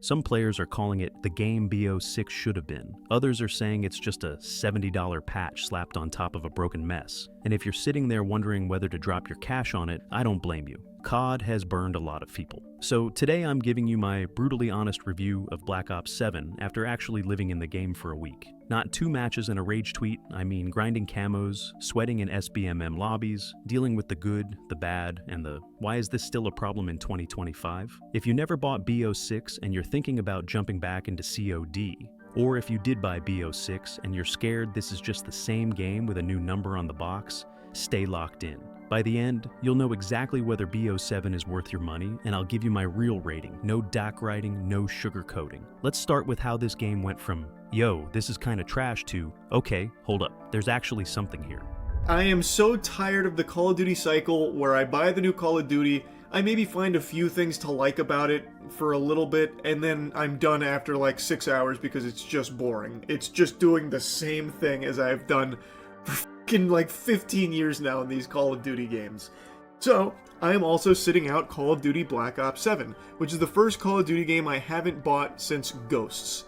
Some players are calling it the game BO6 should have been. Others are saying it's just a $70 patch slapped on top of a broken mess. And if you're sitting there wondering whether to drop your cash on it, I don't blame you. COD has burned a lot of people. So today I'm giving you my brutally honest review of Black Ops 7 after actually living in the game for a week. Not 2 matches and a rage tweet, I mean grinding camos, sweating in SBMM lobbies, dealing with the good, the bad, and the why is this still a problem in 2025? If you never bought BO6 and you're thinking about jumping back into COD, or if you did buy BO6 and you're scared this is just the same game with a new number on the box, stay locked in. By the end, you'll know exactly whether BO7 is worth your money, and I'll give you my real rating. No doc writing, no sugarcoating. Let's start with how this game went from, yo, this is kinda trash to, okay, hold up, there's actually something here. I am so tired of the Call of Duty cycle where I buy the new Call of Duty, I maybe find a few things to like about it for a little bit, and then I'm done after like 6 hours because it's just boring. It's just doing the same thing as I've done for like 15 years now in these Call of Duty games. So, I am also sitting out Call of Duty Black Ops 7, which is the first Call of Duty game I haven't bought since Ghosts.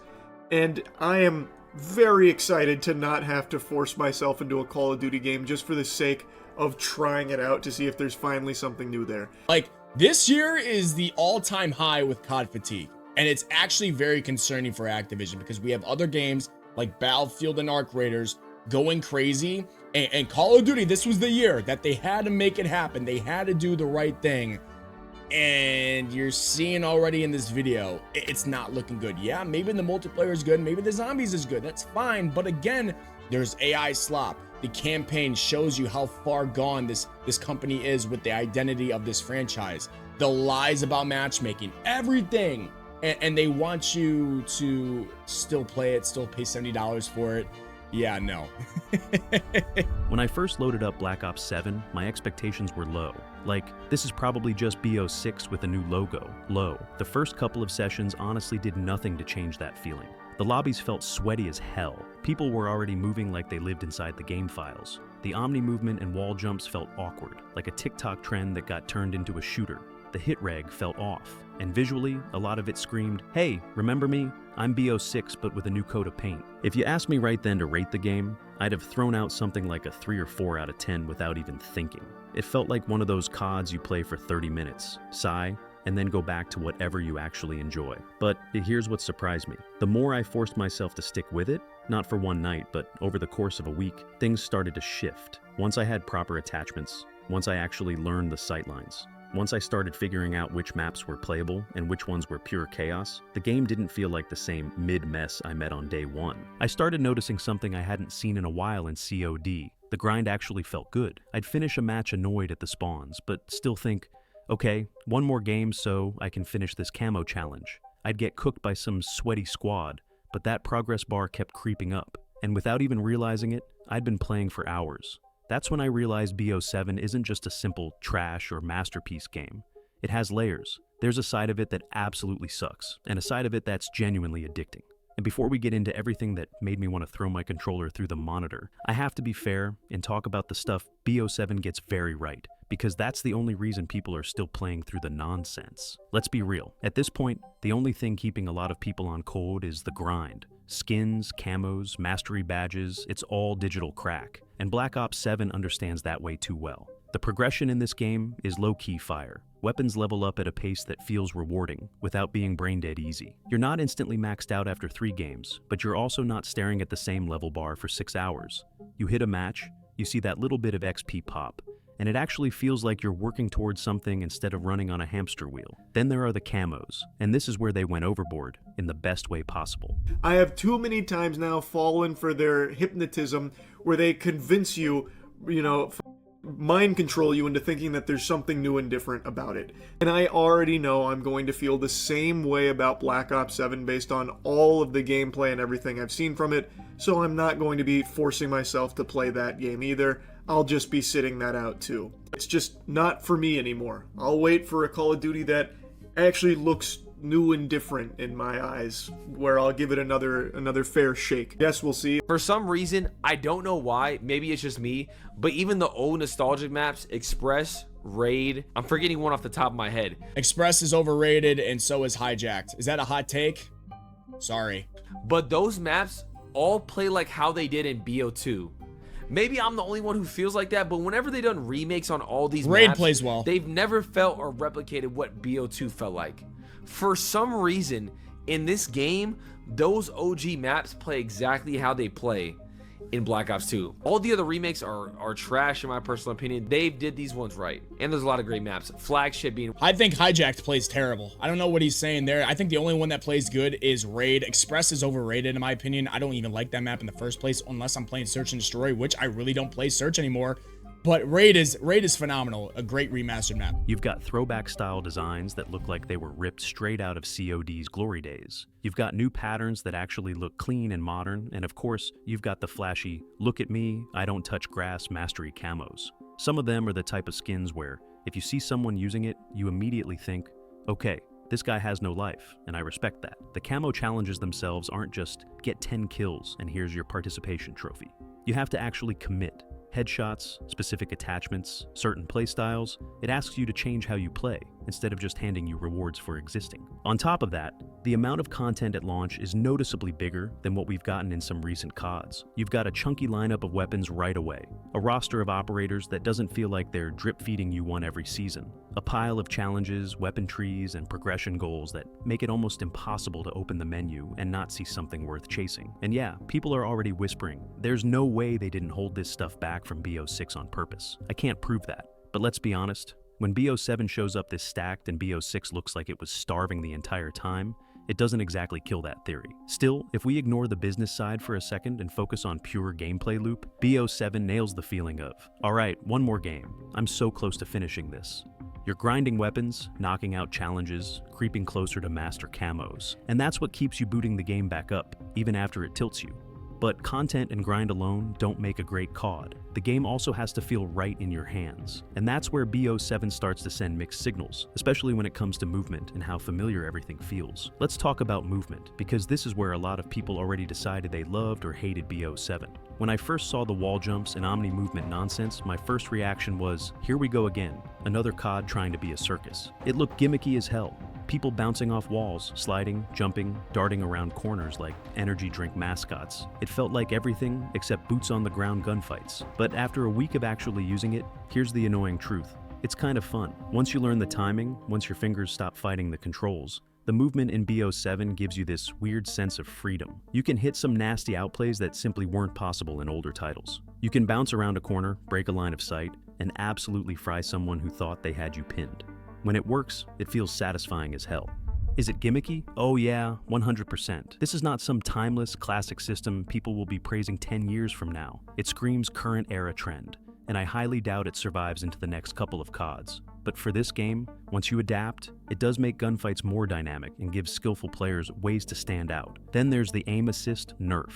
And I am very excited to not have to force myself into a Call of Duty game just for the sake of trying it out to see if there's finally something new there. Like, this year is the all-time high with COD fatigue, and it's actually very concerning for Activision because we have other games like Battlefield and Arc Raiders going crazy, and Call of Duty, this was the year that they had to make it happen. They had to do the right thing, and you're seeing already in this video, it's not looking good. Yeah, maybe the multiplayer is good, maybe the zombies is good, that's fine, but again, there's AI slop. The campaign shows you how far gone this company is with the identity of this franchise. The lies about matchmaking, everything, and they want you to still play it, still pay $70 for it. Yeah, no. When I first loaded up Black Ops 7, my expectations were low. Like, this is probably just BO6 with a new logo. Low. The first couple of sessions honestly did nothing to change that feeling. The lobbies felt sweaty as hell. People were already moving like they lived inside the game files. The Omni movement and wall jumps felt awkward, like a TikTok trend that got turned into a shooter. The hit reg felt off, and visually, a lot of it screamed, hey, remember me? I'm BO6 but with a new coat of paint. If you asked me right then to rate the game, I'd have thrown out something like a 3 or 4 out of 10 without even thinking. It felt like one of those CODs you play for 30 minutes, sigh, and then go back to whatever you actually enjoy. But here's what surprised me. The more I forced myself to stick with it, not for one night, but over the course of a week, things started to shift. Once I had proper attachments, once I actually learned the sightlines, once I started figuring out which maps were playable and which ones were pure chaos, the game didn't feel like the same mid-mess I met on day one. I started noticing something I hadn't seen in a while in COD. The grind actually felt good. I'd finish a match annoyed at the spawns, but still think, okay, one more game so I can finish this camo challenge. I'd get cooked by some sweaty squad, but that progress bar kept creeping up. And without even realizing it, I'd been playing for hours. That's when I realized BO7 isn't just a simple trash or masterpiece game. It has layers. There's a side of it that absolutely sucks, and a side of it that's genuinely addicting. And before we get into everything that made me want to throw my controller through the monitor, I have to be fair and talk about the stuff BO7 gets very right, because that's the only reason people are still playing through the nonsense. Let's be real. At this point, the only thing keeping a lot of people on COD is the grind. Skins, camos, mastery badges, it's all digital crack. And Black Ops 7 understands that way too well. The progression in this game is low-key fire. Weapons level up at a pace that feels rewarding, without being brain-dead easy. You're not instantly maxed out after 3 games, but you're also not staring at the same level bar for 6 hours. You hit a match, you see that little bit of XP pop, and it actually feels like you're working towards something instead of running on a hamster wheel. Then there are the camos, and this is where they went overboard in the best way possible. I have too many times now fallen for their hypnotism where they convince you, mind control you into thinking that there's something new and different about it. And I already know I'm going to feel the same way about Black Ops 7 based on all of the gameplay and everything I've seen from it, so I'm not going to be forcing myself to play that game either. I'll just be sitting that out too. It's just not for me anymore. I'll wait for a Call of Duty that actually looks new and different in my eyes, where I'll give it another fair shake. Yes, we'll see. For some reason, I don't know why, maybe it's just me, but even the old nostalgic maps, Express, Raid, I'm forgetting one off the top of my head. Express is overrated, and so is Hijacked. Is that a hot take? Sorry. But those maps all play like how they did in BO2. Maybe I'm the only one who feels like that, but whenever they've done remakes on all these Raid maps, plays well. they've never felt or replicated what BO2 felt like. For some reason, in this game, those OG maps play exactly how they play in Black Ops 2. All the other remakes are trash in my personal opinion. They did these ones right. And there's a lot of great maps. Flagship being... I think Hijacked plays terrible. I don't know what he's saying there. I think the only one that plays good is Raid. Express is overrated in my opinion. I don't even like that map in the first place unless I'm playing Search and Destroy, which I really don't play Search anymore. But Raid is phenomenal. A great remastered map. You've got throwback style designs that look like they were ripped straight out of COD's glory days. You've got new patterns that actually look clean and modern, and of course, you've got the flashy, look at me, I don't touch grass mastery camos. Some of them are the type of skins where, if you see someone using it, you immediately think, okay, this guy has no life, and I respect that. The camo challenges themselves aren't just, get 10 kills and here's your participation trophy. You have to actually commit. Headshots, specific attachments, certain playstyles, it asks you to change how you play, instead of just handing you rewards for existing. On top of that, the amount of content at launch is noticeably bigger than what we've gotten in some recent CODs. You've got a chunky lineup of weapons right away, a roster of operators that doesn't feel like they're drip-feeding you one every season, a pile of challenges, weapon trees, and progression goals that make it almost impossible to open the menu and not see something worth chasing. And yeah, people are already whispering, there's no way they didn't hold this stuff back from BO6 on purpose. I can't prove that, but let's be honest, when BO7 shows up this stacked and BO6 looks like it was starving the entire time, it doesn't exactly kill that theory. Still, if we ignore the business side for a second and focus on pure gameplay loop, BO7 nails the feeling of, alright, one more game. I'm so close to finishing this. You're grinding weapons, knocking out challenges, creeping closer to master camos, and that's what keeps you booting the game back up, even after it tilts you. But content and grind alone don't make a great COD. The game also has to feel right in your hands. And that's where BO7 starts to send mixed signals, especially when it comes to movement and how familiar everything feels. Let's talk about movement, because this is where a lot of people already decided they loved or hated BO7. When I first saw the wall jumps and omni movement nonsense, my first reaction was, here we go again, another COD trying to be a circus. It looked gimmicky as hell. People bouncing off walls, sliding, jumping, darting around corners like energy drink mascots. It felt like everything except boots on the ground gunfights. But after a week of actually using it, here's the annoying truth. It's kind of fun. Once you learn the timing, once your fingers stop fighting the controls, the movement in BO7 gives you this weird sense of freedom. You can hit some nasty outplays that simply weren't possible in older titles. You can bounce around a corner, break a line of sight, and absolutely fry someone who thought they had you pinned. When it works, it feels satisfying as hell. Is it gimmicky? Oh yeah, 100%. This is not some timeless, classic system people will be praising 10 years from now. It screams current era trend, and I highly doubt it survives into the next couple of CODs. But for this game, once you adapt, it does make gunfights more dynamic and gives skillful players ways to stand out. Then there's the aim assist nerf.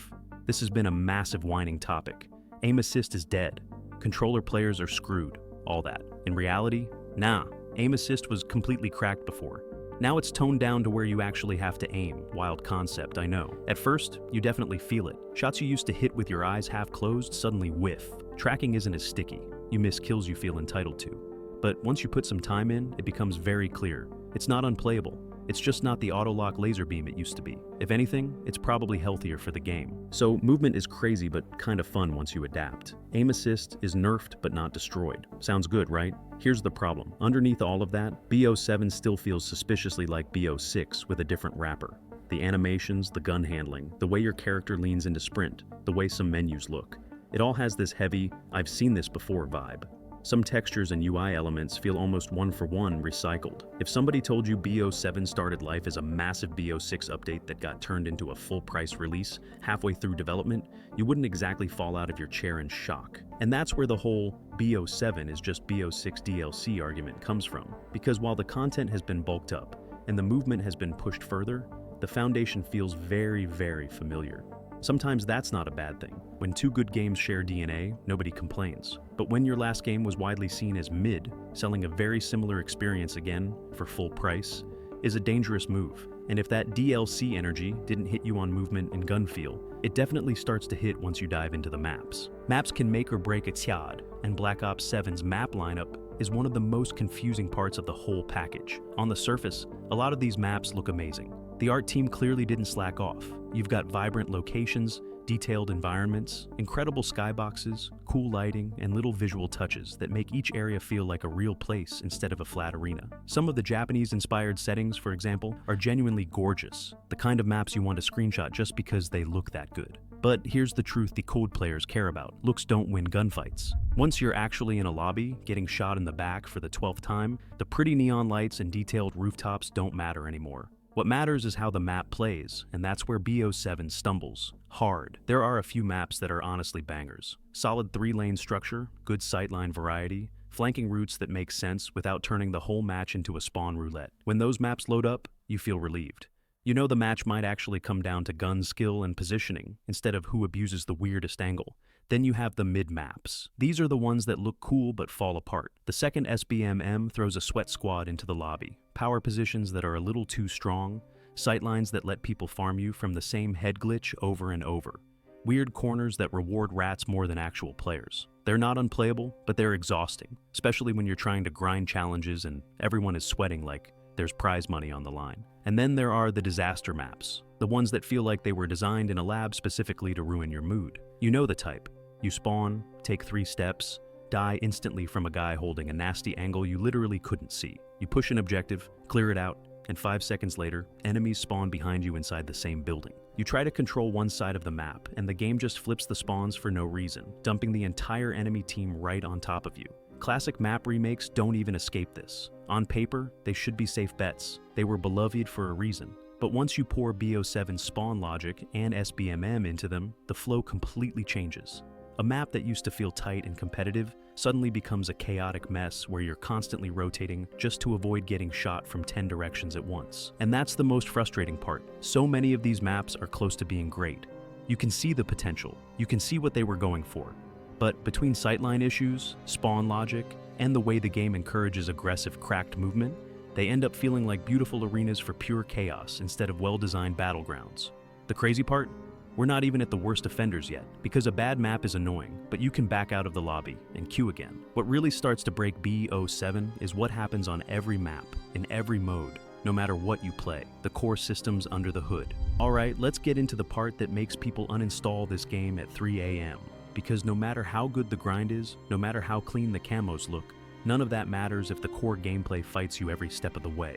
This has been a massive whining topic. Aim assist is dead. Controller players are screwed. All that. In reality, nah. Aim assist was completely cracked before. Now it's toned down to where you actually have to aim. Wild concept, I know. At first, you definitely feel it. Shots you used to hit with your eyes half closed suddenly whiff. Tracking isn't as sticky. You miss kills you feel entitled to. But once you put some time in, it becomes very clear. It's not unplayable. It's just not the auto-lock laser beam it used to be. If anything, it's probably healthier for the game. So movement is crazy but kind of fun once you adapt. Aim assist is nerfed but not destroyed. Sounds good, right? Here's the problem. Underneath all of that, BO7 still feels suspiciously like BO6 with a different wrapper. The animations, the gun handling, the way your character leans into sprint, the way some menus look. It all has this heavy, I've seen this before vibe. Some textures and UI elements feel almost one-for-one recycled. If somebody told you BO7 started life as a massive BO6 update that got turned into a full-price release halfway through development, you wouldn't exactly fall out of your chair in shock. And that's where the whole BO7 is just BO6 DLC argument comes from. Because while the content has been bulked up and the movement has been pushed further, the foundation feels very, very familiar. Sometimes that's not a bad thing. When two good games share DNA, nobody complains. But when your last game was widely seen as mid, selling a very similar experience again for full price, is a dangerous move, and if that DLC energy didn't hit you on movement and gun feel, it definitely starts to hit once you dive into the maps. Maps can make or break a TIAD, and Black Ops 7's map lineup is one of the most confusing parts of the whole package. On the surface, a lot of these maps look amazing. The art team clearly didn't slack off. You've got vibrant locations, detailed environments, incredible skyboxes, cool lighting, and little visual touches that make each area feel like a real place instead of a flat arena. Some of the Japanese-inspired settings, for example, are genuinely gorgeous, the kind of maps you want to screenshot just because they look that good. But here's the truth the code players care about. Looks don't win gunfights. Once you're actually in a lobby, getting shot in the back for the 12th time, the pretty neon lights and detailed rooftops don't matter anymore. What matters is how the map plays, and that's where BO7 stumbles. Hard. There are a few maps that are honestly bangers. Solid 3-lane structure, good sightline variety, flanking routes that make sense without turning the whole match into a spawn roulette. When those maps load up, you feel relieved. You know the match might actually come down to gun skill and positioning, instead of who abuses the weirdest angle. Then you have the mid-maps. These are the ones that look cool but fall apart. The second SBMM throws a sweat squad into the lobby. Power positions that are a little too strong. Sightlines that let people farm you from the same head glitch over and over. Weird corners that reward rats more than actual players. They're not unplayable, but they're exhausting, especially when you're trying to grind challenges and everyone is sweating like there's prize money on the line. And then there are the disaster maps, the ones that feel like they were designed in a lab specifically to ruin your mood. You know the type. You spawn, take 3 steps, die instantly from a guy holding a nasty angle you literally couldn't see. You push an objective, clear it out, and 5 seconds later, enemies spawn behind you inside the same building. You try to control one side of the map, and the game just flips the spawns for no reason, dumping the entire enemy team right on top of you. Classic map remakes don't even escape this. On paper, they should be safe bets. They were beloved for a reason. But once you pour BO7 spawn logic and SBMM into them, the flow completely changes. A map that used to feel tight and competitive suddenly becomes a chaotic mess where you're constantly rotating just to avoid getting shot from 10 directions at once. And that's the most frustrating part. So many of these maps are close to being great. You can see the potential. You can see what they were going for. But between sightline issues, spawn logic, and the way the game encourages aggressive, cracked movement, they end up feeling like beautiful arenas for pure chaos instead of well-designed battlegrounds. The crazy part? We're not even at the worst offenders yet, because a bad map is annoying, but you can back out of the lobby and queue again. What really starts to break BO7 is what happens on every map, in every mode, no matter what you play, the core systems under the hood. Alright, let's get into the part that makes people uninstall this game at 3 AM. Because no matter how good the grind is, no matter how clean the camos look, none of that matters if the core gameplay fights you every step of the way.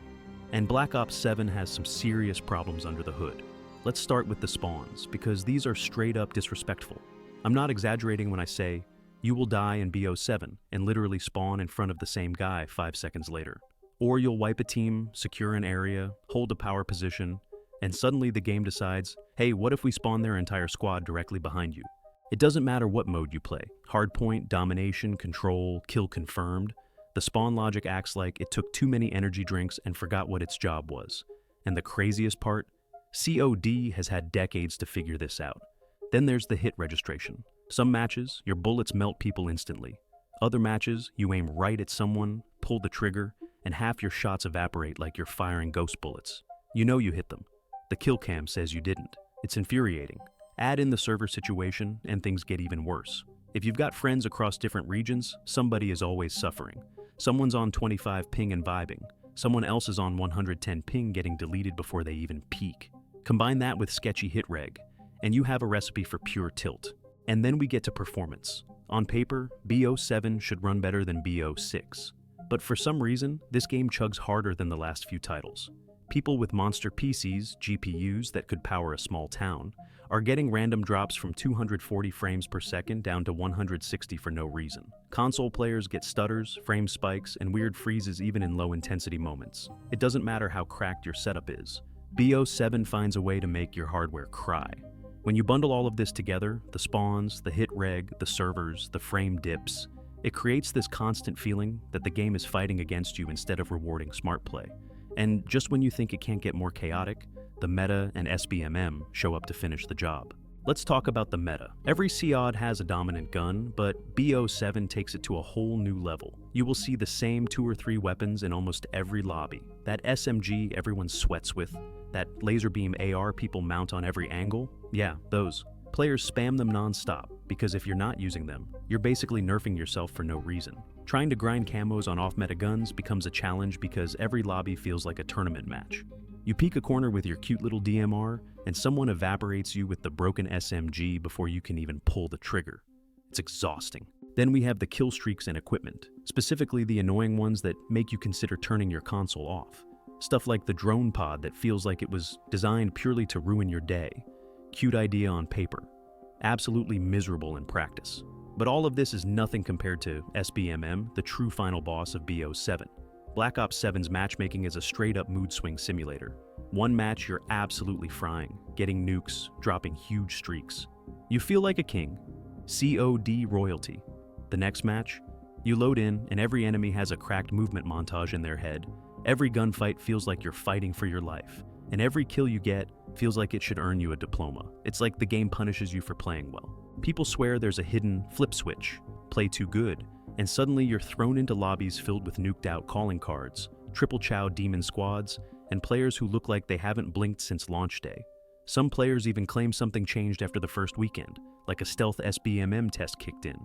And Black Ops 7 has some serious problems under the hood. Let's start with the spawns, because these are straight up disrespectful. I'm not exaggerating when I say, you will die in BO7 and literally spawn in front of the same guy 5 seconds later. Or you'll wipe a team, secure an area, hold a power position, and suddenly the game decides, hey, what if we spawn their entire squad directly behind you? It doesn't matter what mode you play. Hardpoint, domination, control, kill confirmed. The spawn logic acts like it took too many energy drinks and forgot what its job was. And the craziest part? COD has had decades to figure this out. Then there's the hit registration. Some matches, your bullets melt people instantly. Other matches, you aim right at someone, pull the trigger, and half your shots evaporate like you're firing ghost bullets. You know you hit them. The kill cam says you didn't. It's infuriating. Add in the server situation, and things get even worse. If you've got friends across different regions, somebody is always suffering. Someone's on 25 ping and vibing. Someone else is on 110 ping getting deleted before they even peak. Combine that with sketchy hit reg, and you have a recipe for pure tilt. And then we get to performance. On paper, BO7 should run better than BO6. But for some reason, this game chugs harder than the last few titles. People with monster PCs, GPUs that could power a small town, are getting random drops from 240 frames per second down to 160 for no reason. Console players get stutters, frame spikes, and weird freezes even in low-intensity moments. It doesn't matter how cracked your setup is. BO7 finds a way to make your hardware cry. When you bundle all of this together, the spawns, the hit reg, the servers, the frame dips, it creates this constant feeling that the game is fighting against you instead of rewarding smart play. And just when you think it can't get more chaotic, the meta and SBMM show up to finish the job. Let's talk about the meta. Every COD has a dominant gun, but BO7 takes it to a whole new level. You will see the same 2 or 3 weapons in almost every lobby. That SMG everyone sweats with, that laser beam AR people mount on every angle, yeah, those. Players spam them non-stop, because if you're not using them, you're basically nerfing yourself for no reason. Trying to grind camos on off-meta guns becomes a challenge because every lobby feels like a tournament match. You peek a corner with your cute little DMR, and someone evaporates you with the broken SMG before you can even pull the trigger. It's exhausting. Then we have the kill streaks and equipment, specifically the annoying ones that make you consider turning your console off. Stuff like the drone pod that feels like it was designed purely to ruin your day. Cute idea on paper. Absolutely miserable in practice. But all of this is nothing compared to SBMM, the true final boss of BO7. Black Ops 7's matchmaking is a straight-up mood swing simulator. One match you're absolutely frying, getting nukes, dropping huge streaks. You feel like a king. COD royalty. The next match, you load in and every enemy has a cracked movement montage in their head. Every gunfight feels like you're fighting for your life. And every kill you get feels like it should earn you a diploma. It's like the game punishes you for playing well. People swear there's a hidden flip switch. Play too good, and suddenly you're thrown into lobbies filled with nuked out calling cards, triple chow demon squads, and players who look like they haven't blinked since launch day. Some players even claim something changed after the first weekend, like a stealth SBMM test kicked in.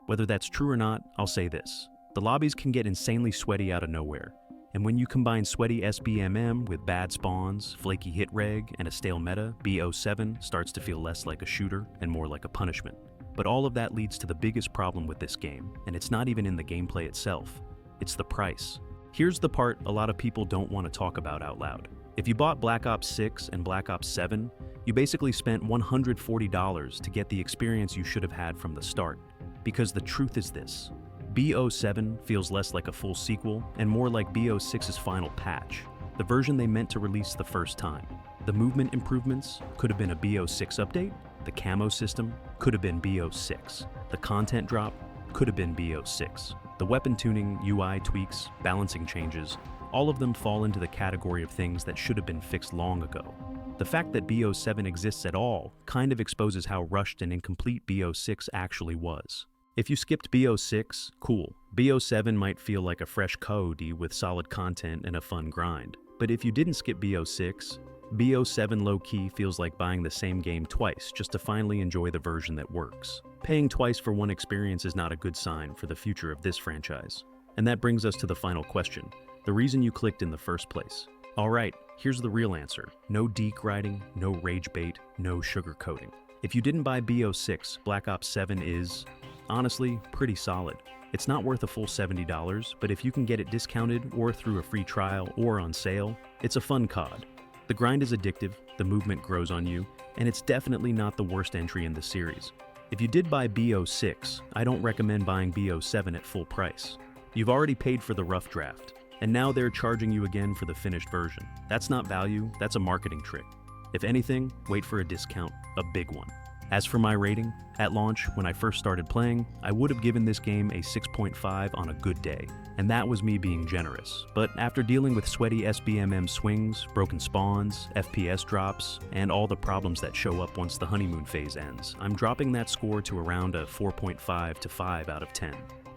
Whether that's true or not, I'll say this. The lobbies can get insanely sweaty out of nowhere. And when you combine sweaty SBMM with bad spawns, flaky hit reg, and a stale meta, BO7 starts to feel less like a shooter and more like a punishment. But all of that leads to the biggest problem with this game, and it's not even in the gameplay itself. It's the price. Here's the part a lot of people don't want to talk about out loud. If you bought Black Ops 6 and Black Ops 7, you basically spent $140 to get the experience you should have had from the start. Because the truth is this. BO7 feels less like a full sequel and more like BO6's final patch, the version they meant to release the first time. The movement improvements could have been a BO6 update, the camo system could have been BO6, the content drop could have been BO6. The weapon tuning, UI tweaks, balancing changes, all of them fall into the category of things that should have been fixed long ago. The fact that BO7 exists at all kind of exposes how rushed and incomplete BO6 actually was. If you skipped BO6, cool. BO7 might feel like a fresh COD with solid content and a fun grind. But if you didn't skip BO6, BO7 low-key feels like buying the same game twice just to finally enjoy the version that works. Paying twice for one experience is not a good sign for the future of this franchise. And that brings us to the final question, the reason you clicked in the first place. Alright, here's the real answer. No deke riding, no rage bait, no sugarcoating. If you didn't buy BO6, Black Ops 7 is, honestly, pretty solid. It's not worth a full $70, but if you can get it discounted or through a free trial or on sale, it's a fun COD. The grind is addictive, the movement grows on you, and it's definitely not the worst entry in the series. If you did buy BO6, I don't recommend buying BO7 at full price. You've already paid for the rough draft, and now they're charging you again for the finished version. That's not value, that's a marketing trick. If anything, wait for a discount, a big one. As for my rating, at launch, when I first started playing, I would have given this game a 6.5 on a good day, and that was me being generous. But after dealing with sweaty SBMM swings, broken spawns, FPS drops, and all the problems that show up once the honeymoon phase ends, I'm dropping that score to around a 4.5 to 5 out of 10.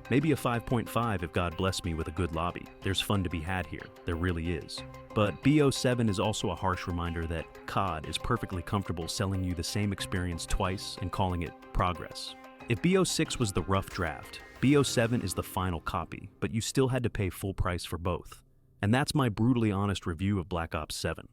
Maybe a 5.5 if God bless me with a good lobby. There's fun to be had here, there really is. But BO7 is also a harsh reminder that COD is perfectly comfortable selling you the same experience twice and calling it progress. If BO6 was the rough draft, BO7 is the final copy, but you still had to pay full price for both. And that's my brutally honest review of Black Ops 7.